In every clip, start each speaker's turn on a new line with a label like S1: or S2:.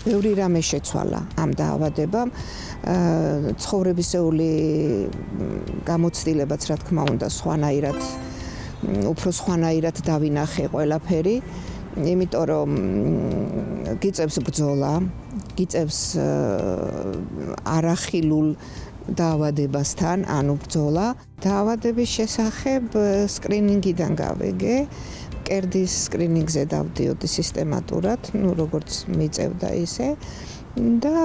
S1: ბევრი რამე შეცვალა ამ დაავადებამ. ცხოვრებისეული გამოცდილებაც, რა თქმა უნდა, უფრო სხვანაირად დავინახე ყველაფერი, იმიტომ რომ გიწევს ბრძოლა, გიწევს არახილულ დაავადებასთან, ანუ ბრძოლა. დაავადების შესახებ სკრინინგიდან გავიგე, მკერდის სკრინინგზე დავდიოდი სისტემატურად, როგორც მიწევდა ისე და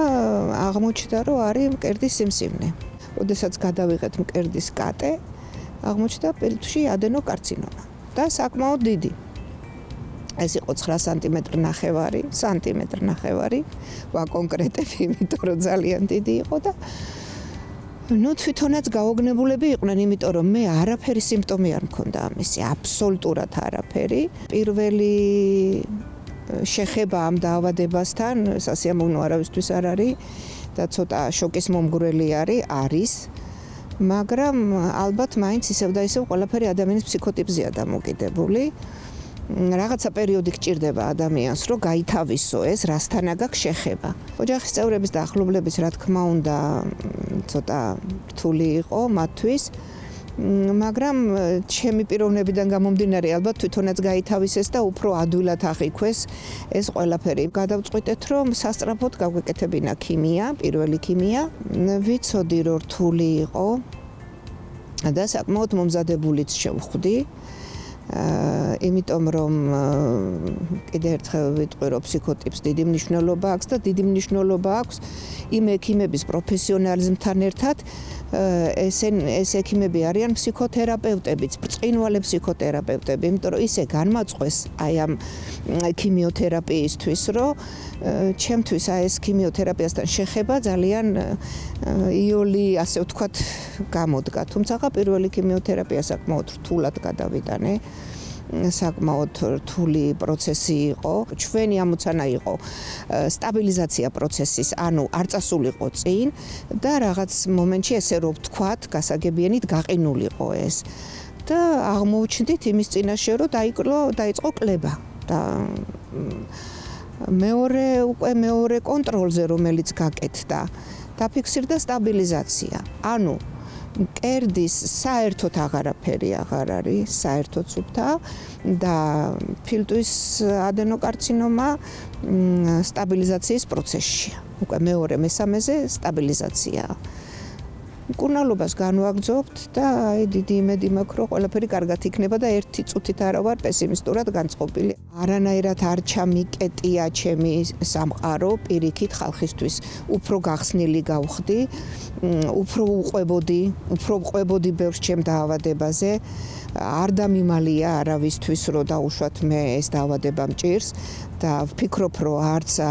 S1: აღმოჩნდა, რომ არის მკერდის სიმსივნე. როდესაც გადავიღეთ მკერდის კატე, აღმოჩნდა პირთვში ადენოკარცინომა და საკმაოდ დიდი. ეს იყო 9 სანტიმეტრი ნახევარი, ვაკონკრეტებ, იმიტომ რომ ძალიან დიდი იყო და თვითონაც გაოგნებულები იყვნენ, იმიტომ რომ მე არაფერი სიმპტომი არ მქონდა ამისი, აბსოლუტურად არაფერი. პირველი შეხება ამ დაავადებასთან სასიამოვნო არავისთვის არ არის და ცოტა შოკის მომგვრელი არის, მაგრამ ალბათ მაინც ისევ და ისევ ყველაფერი ადამიანის ფსიქოტიპზეა დამოკიდებული. რაღაცა პერიოდი გჭირდება ადამიანს, რომ გაითავისო ეს, რასთანა გაქვს შეხება. ოჯახის წევრების და ახლობლების, რა თქმა უნდა, ცოტა რთული იყო მათთვის, მაგრამ ჩემი პიროვნებიდან გამომდინარე, ალბათ თვითონაც გაითავისეს და უფრო ადვილად აღიქვეს ეს ყველაფერი. გადავწყვიტეთ, რომ სასწრაფოდ გავგეკეთებინა ქიმია, პირველი ქიმია. ვიცოდი, რომ რთული იყო და საკმაოდ მომზადებულიც შევხვდი. იმიტომ რომ კიდე ერთხელ ვიტყვი, რომ ფსიქოტიპს დიდი მნიშვნელობა აქვს და დიდი მნიშვნელობა აქვს იმ ექიმების პროფესიონალიზმთან ერთად. ეს ექიმები არიან ფსიქოთერაპევტებიც, ბრწყინვალე ფსიქოთერაპევტები, იმიტომ რომ ისე განმაწყვეს აი ამ ქიმიოთერაპიისთვის, რომ ჩემთვის ეს ქიმიოთერაპიასთან შეხება ძალიან იოლი, ასე ვთქვათ, გამოდგა. თუმცა პირველი ქიმიოთერაპია საკმაოდ რთულად გადავიტანე. საკმაოდ რთული პროცესი იყო. ჩვენი ამოცანა იყო სტაბილიზაცია პროცესის, ანუ არ წასულიყო წინ და რაღაც მომენტში ესე რომ ვთქვათ, გასაგებიანით გაყინულიყო ეს. და აღმოუჩნდით იმის წინაშე, რომ დაიწყო კლება და მეორე კონტროლზე, რომელიც გაკეთდა, დაფიქსირდა სტაბილიზაცია. ანუ მკერდის საერთოდ აღარაფერი აღარ არის, საერთოდ სუფთა და ფილტვის ადენოკარცინომა სტაბილიზაციის პროცესშია. უკვე მესამეზე სტაბილიზაციაა. მკურნალობას განვაგრძობთ და დიდი იმედი მაქვს, რომ ყველაფერი კარგად იქნება და ერთი წუთით არა ვარ პესიმისტურად განწყობილი. არანაირად არ ჩამიკეტია ჩემი სამყარო, პირიქით ხალხისთვის უფრო გახსნილი გავხდი, უფრო ვყვებოდი ბევრს ჩემ დაავადებაზე. არ დამიმალია არავისთვის, რომ დაუშვათ მე ეს დაავადება მჭირს და ვფიქრობ, რომ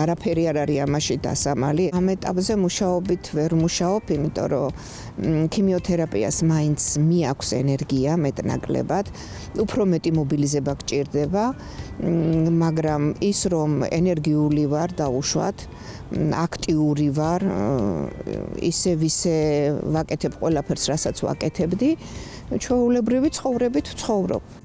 S1: არაფერი არ არის ამაში დასამალი. ამ ეტაპზე მუშაობით ვერ მუშაობ, იმიტომ რომ ქიმიოთერაპიას მაინც მიაქვს ენერგია მეტნაკლებად, უფრო მეტი მობილიზება გჭირდება, მაგრამ ის რომ ენერგიული ვარ დაუშვათ, აქტიური ვარ, ისე ვაკეთებ ყველაფერს, რასაც ვაკეთებდი, ჩვეულებრივი ცხოვრებით ვცხოვრობ.